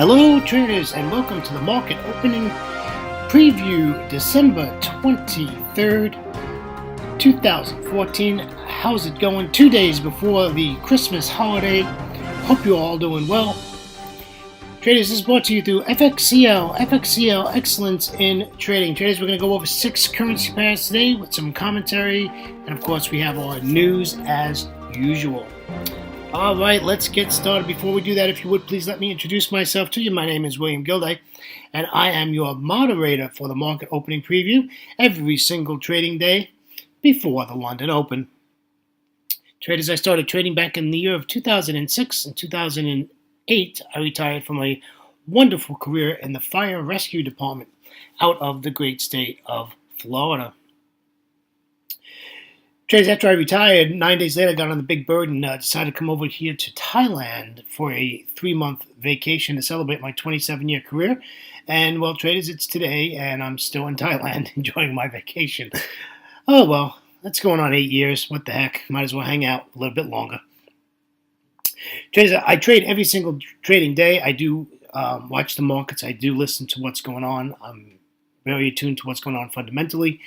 Hello traders and welcome to the market opening preview December 23rd, 2014. How's it going? 2 days before the Christmas holiday. Hope you're all doing well. Traders, this is brought to you through FXCL Excellence in Trading. Traders, we're going to go over 6 currency pairs today with some commentary, and of course we have our news as usual. All right, let's get started. Before we do that, if you would, please let me introduce myself to you. My name is William Gilday, and I am your moderator for the market opening preview every single trading day before the London Open. Traders, I started trading back in the year of 2006 and 2008. I retired from a wonderful career in the fire rescue department out of the great state of Florida. Traders, after I retired, 9 days later, I got on the big bird and decided to come over here to Thailand for a 3-month vacation to celebrate my 27-year career. And, well, traders, it's today, and I'm still in Thailand enjoying my vacation. Oh, well, that's going on 8 years. What the heck? Might as well hang out a little bit longer. Traders, I trade every single trading day. I do watch the markets. I do listen to what's going on. I'm very attuned to what's going on fundamentally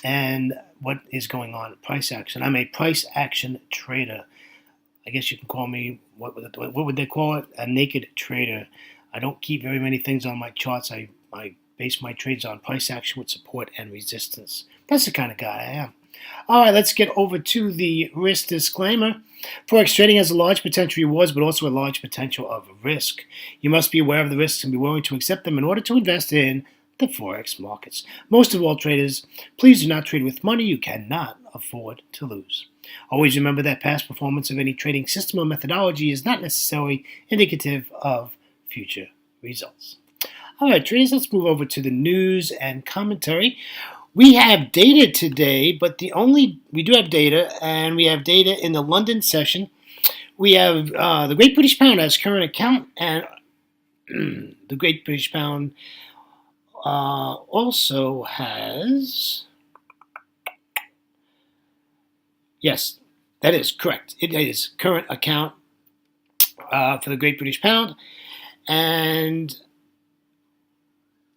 and what is going on in price action. I'm a price action trader. I guess you can call me, what would they call it? A naked trader. I don't keep very many things on my charts. I base my trades on price action with support and resistance. That's the kind of guy I am. All right, let's get over to the risk disclaimer. Forex trading has a large potential rewards, but also a large potential of risk. You must be aware of the risks and be willing to accept them in order to invest in the Forex markets. Most of all, traders, please do not trade with money you cannot afford to lose. Always remember that past performance of any trading system or methodology is not necessarily indicative of future results. All right, traders, let's move over to the news and commentary. We have data today, but we do have data, and we have data in the London session. We have the Great British Pound as current account, and the Great British Pound also has, yes, that is correct. It is current account for the Great British Pound. And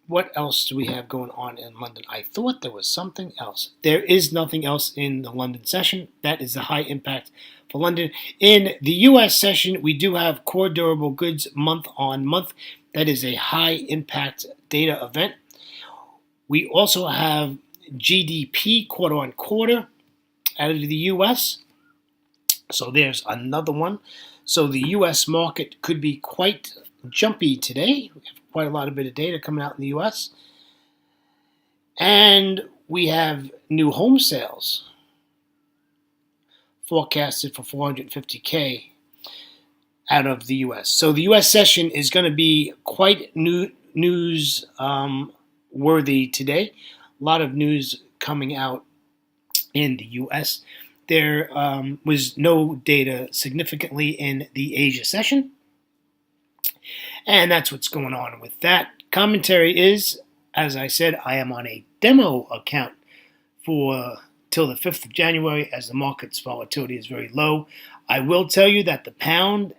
what else do we have going on in London? I thought there was something else. There is nothing else in the London session. That is the high impact for London. In the U.S. session, we do have core durable goods month on month. That is a high impact data event. We also have GDP quarter on quarter out of the U.S. So there's another one. So the U.S. market could be quite jumpy today. We have quite a lot of bit of data coming out in the U.S. And we have new home sales forecasted for 450K out of the U.S. So the U.S. session is going to be quite news worthy today. A lot of news coming out in the U.S. There was no data significantly in the Asia session. And that's what's going on with that. Commentary is, as I said, I am on a demo account for till the 5th of January as the market's volatility is very low. I will tell you that the pound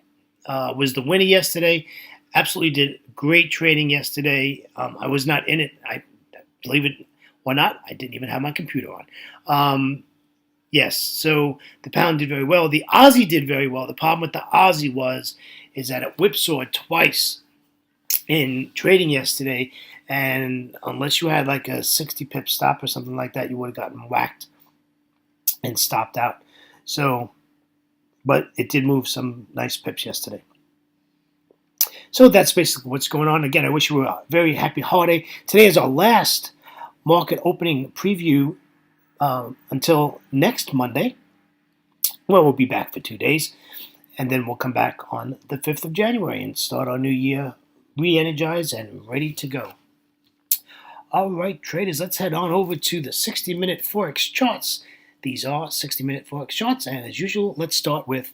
was the winner yesterday. Absolutely did great trading yesterday. I was not in it. I believe it or not, I didn't even have my computer on. Yes, so the pound did very well. The Aussie did very well. The problem with the Aussie is that it whipsawed twice in trading yesterday, and unless you had like a 60 pip stop or something like that, you would have gotten whacked and stopped out. So, but it did move some nice pips yesterday. So that's basically what's going on. Again, I wish you a very happy holiday. Today is our last market opening preview until next Monday. Well, we'll be back for 2 days, and then we'll come back on the 5th of January and start our new year re-energized and ready to go. All right, traders, let's head on over to the 60-minute Forex charts. These are 60-minute Forex charts, and as usual, let's start with,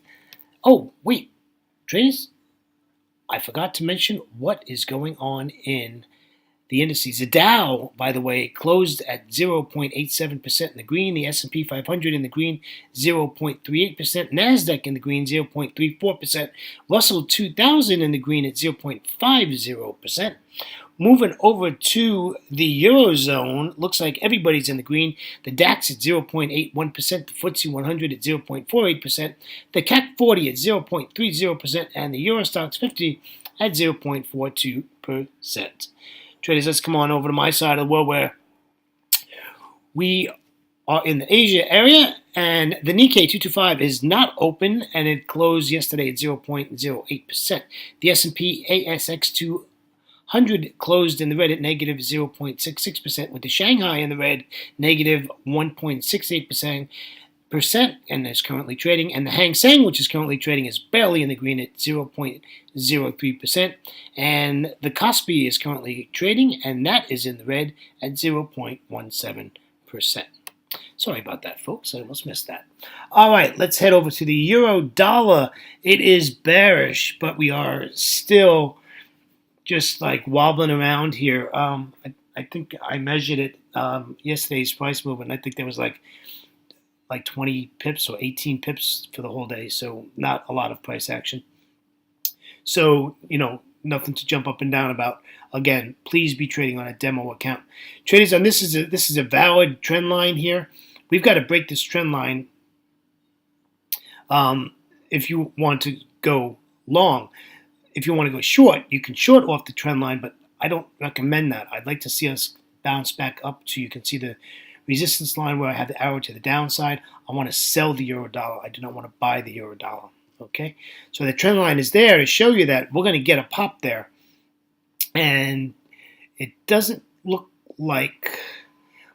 oh, wait, traders, I forgot to mention what is going on in the indices. The Dow, by the way, closed at 0.87% in the green. The S&P 500 in the green, 0.38%. NASDAQ in the green, 0.34%. Russell 2000 in the green at 0.50%. Moving over to the Eurozone, looks like everybody's in the green. The DAX at 0.81%, the FTSE 100 at 0.48%, the CAC 40 at 0.30%, and the Eurostoxx 50 at 0.42%. Traders, let's come on over to my side of the world where we are in the Asia area, and the Nikkei 225 is not open, and it closed yesterday at 0.08%. The S&P ASX 200 closed in the red at negative 0.66%, with the Shanghai in the red, negative 1.68%, and is currently trading. And the Hang Seng, which is currently trading, is barely in the green at 0.03%. And the Kospi is currently trading, and that is in the red at 0.17%. Sorry about that, folks. I almost missed that. All right, let's head over to the euro dollar. It is bearish, but we are still just like wobbling around here. I think I measured it yesterday's price movement. I think there was like 20 pips or 18 pips for the whole day, so not a lot of price action. So, nothing to jump up and down about. Again, please be trading on a demo account. Traders, and this is a valid trend line here. We've got to break this trend line if you want to go long. If you want to go short, you can short off the trend line, but I don't recommend that. I'd like to see us bounce back up to, you can see the resistance line where I have the arrow to the downside. I want to sell the euro dollar. I do not want to buy the euro dollar. Okay, so the trend line is there to show you that we're going to get a pop there, and it doesn't look like.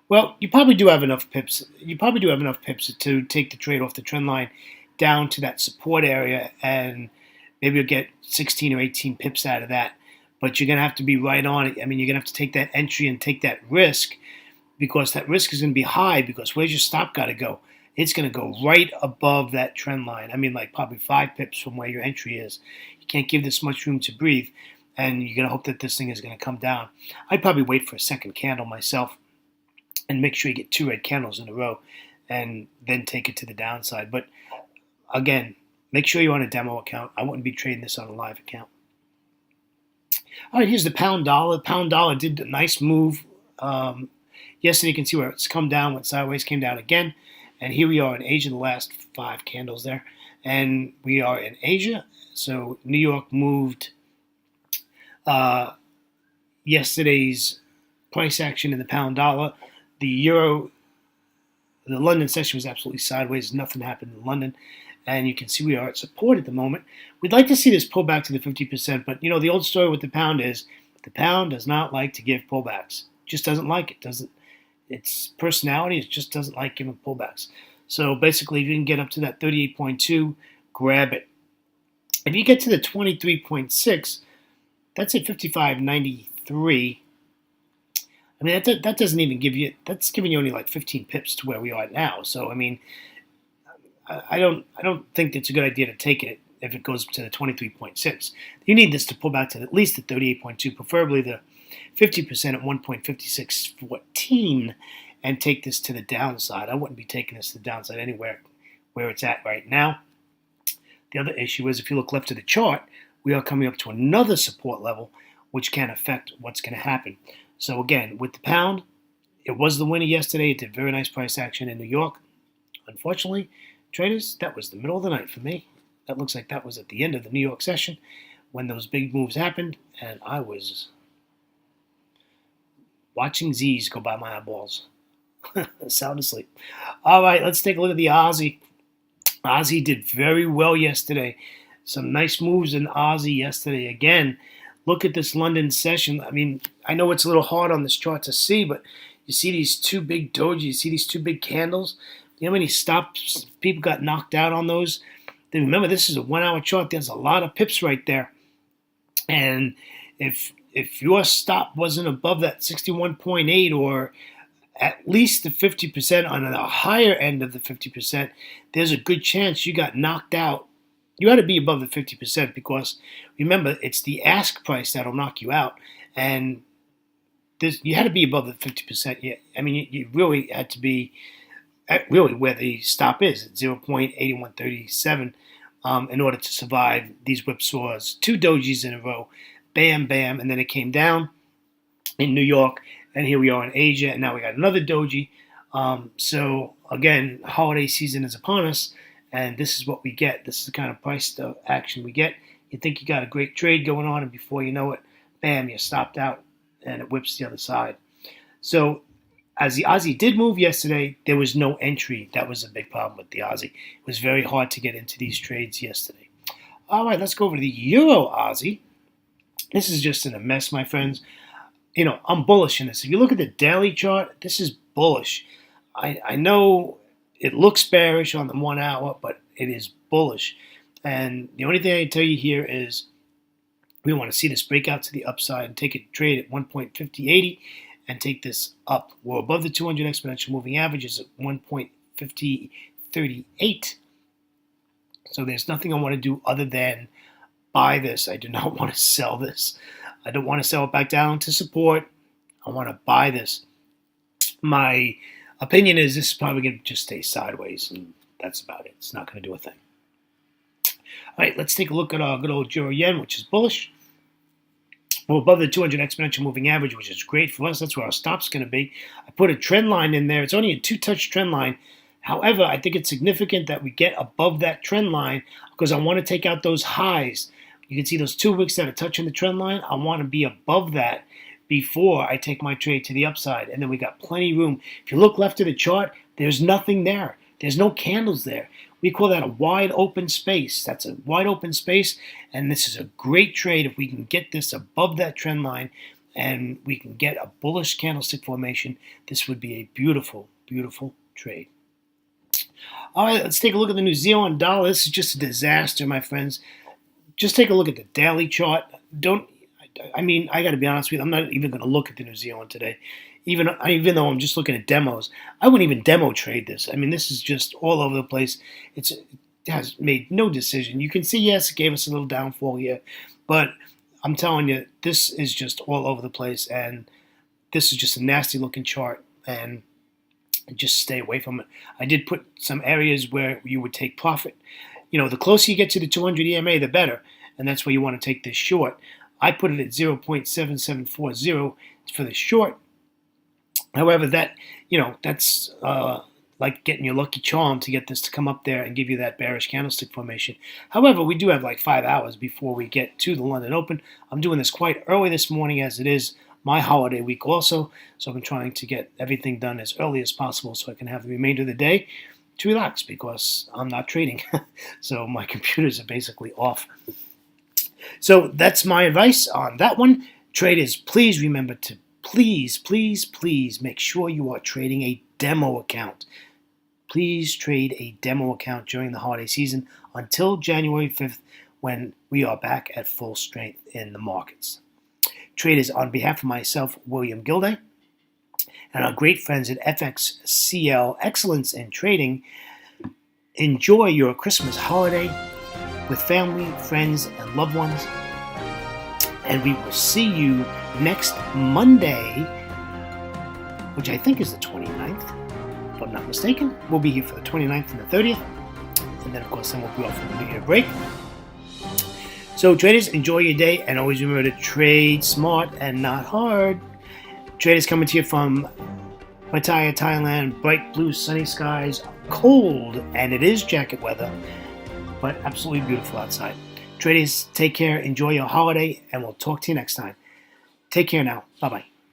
Well, you probably do have enough pips. You probably do have enough pips to take the trade off the trend line down to that support area, and maybe you'll get 16 or 18 pips out of that. But you're going to have to be right on it. I mean, you're going to have to take that entry and take that risk, because that risk is going to be high, because where's your stop got to go? It's going to go right above that trend line. I mean, like probably 5 pips from where your entry is. You can't give this much room to breathe, and you're going to hope that this thing is going to come down. I'd probably wait for a second candle myself and make sure you get 2 red candles in a row and then take it to the downside. But again, make sure you're on a demo account. I wouldn't be trading this on a live account. All right, here's the pound dollar. Pound dollar did a nice move. Yesterday, you can see where it's come down, went sideways, came down again. And here we are in Asia, the last 5 candles there. And we are in Asia. So New York moved yesterday's price action in the pound dollar. The euro, the London session was absolutely sideways. Nothing happened in London. And you can see we are at support at the moment. We'd like to see this pull back to the 50%. But, the old story with the pound is the pound does not like to give pullbacks. Just doesn't like it. Its personality, it just doesn't like giving pullbacks. So basically, if you can get up to that 38.2, grab it. If you get to the 23.6, that's at 55.93. I mean, that doesn't even give you, that's giving you only like 15 pips to where we are now. So, I mean, I don't think it's a good idea to take it if it goes to the 23.6. You need this to pull back to at least the 38.2, preferably the 50% at 1.5614, and take this to the downside. I wouldn't be taking this to the downside anywhere where it's at right now. The other issue is if you look left of the chart, we are coming up to another support level, which can affect what's going to happen. So again, with the pound, it was the winner yesterday. It did very nice price action in New York. Unfortunately, traders, that was the middle of the night for me. That looks like that was at the end of the New York session when those big moves happened, and I was watching Z's go by my eyeballs. Sound asleep. All right, let's take a look at the Aussie. Aussie did very well yesterday. Some nice moves in Aussie yesterday. Again, look at this London session. I mean, I know it's a little hard on this chart to see, but you see these 2 big dojis, you see these 2 big candles. You know how many stops people got knocked out on those? Then remember, this is a 1-hour chart. There's a lot of pips right there. And if your stop wasn't above that 61.8 or at least the 50% on the higher end of the 50%, there's a good chance you got knocked out. You ought to be above the 50% because, remember, it's the ask price that'll knock you out. And you had to be above the 50%. Yeah, I mean, you really had to be at really where the stop is at 0.8137 in order to survive these whipsaws. Two dojis in a row, bam, bam, and then it came down in New York, and here we are in Asia, and now we got another doji. So again, holiday season is upon us, and this is what we get. This is the kind of price action we get. You think you got a great trade going on, and before you know it, bam, you're stopped out, and it whips the other side. So as the Aussie did move yesterday, there was no entry. That was a big problem with the Aussie. It was very hard to get into these trades yesterday. All right, let's go over to the Euro Aussie. This is just in a mess, my friends. I'm bullish in this. If you look at the daily chart, this is bullish. I know it looks bearish on the 1 hour, but it is bullish. And the only thing I can tell you here is we want to see this break out to the upside and take a trade at 1.5080 and take this up. We're above the 200 exponential moving averages at 1.5038. So there's nothing I want to do other than buy this. I do not want to sell this. I don't want to sell it back down to support. I want to buy this. My opinion is this is probably going to just stay sideways, and that's about it. It's not going to do a thing. All right, let's take a look at our good old Euro Yen, which is bullish. We're above the 200 exponential moving average, which is great for us. That's where our stop's going to be. I put a trend line in there. It's only a two-touch trend line. However, I think it's significant that we get above that trend line because I want to take out those highs. You can see those 2 wicks that are touching the trend line. I want to be above that before I take my trade to the upside. And then we got plenty of room. If you look left of the chart, there's nothing there. There's no candles there. We call that a wide open space. That's a wide open space. And this is a great trade if we can get this above that trend line and we can get a bullish candlestick formation. This would be a beautiful, beautiful trade. All right, let's take a look at the New Zealand dollar. This is just a disaster, my friends. Just take a look at the daily chart. I got to be honest with you, I'm not even going to look at the New Zealand today. Even though I'm just looking at demos, I wouldn't even demo trade this. I mean, this is just all over the place. It has made no decision. You can see, yes, it gave us a little downfall here, but I'm telling you, this is just all over the place, and this is just a nasty looking chart, and just stay away from it. I did put some areas where you would take profit. The closer you get to the 200 EMA, the better, and that's where you want to take this short. I put it at 0.7740 for the short. However, that's like getting your lucky charm to get this to come up there and give you that bearish candlestick formation. However, we do have like 5 hours before we get to the London Open. I'm doing this quite early this morning as it is my holiday week also, so I'm trying to get everything done as early as possible so I can have the remainder of the day to relax because I'm not trading. So my computers are basically off. So that's my advice on that one. Traders, please remember to please make sure you are trading a demo account. Please trade a demo account during the holiday season until January 5th when we are back at full strength in the markets. Traders, on behalf of myself, William Gilday, and our great friends at FXCL Excellence in Trading, enjoy your Christmas holiday with family, friends, and loved ones. And we will see you next Monday, which I think is the 29th, if I'm not mistaken. We'll be here for the 29th and the 30th. And then, of course, we'll be off for the New Year break. So, traders, enjoy your day. And always remember to trade smart and not hard. Traders coming to you from Pattaya, Thailand. Bright blue, sunny skies. Cold, and it is jacket weather, but absolutely beautiful outside. Traders, take care, enjoy your holiday, and we'll talk to you next time. Take care now. Bye-bye.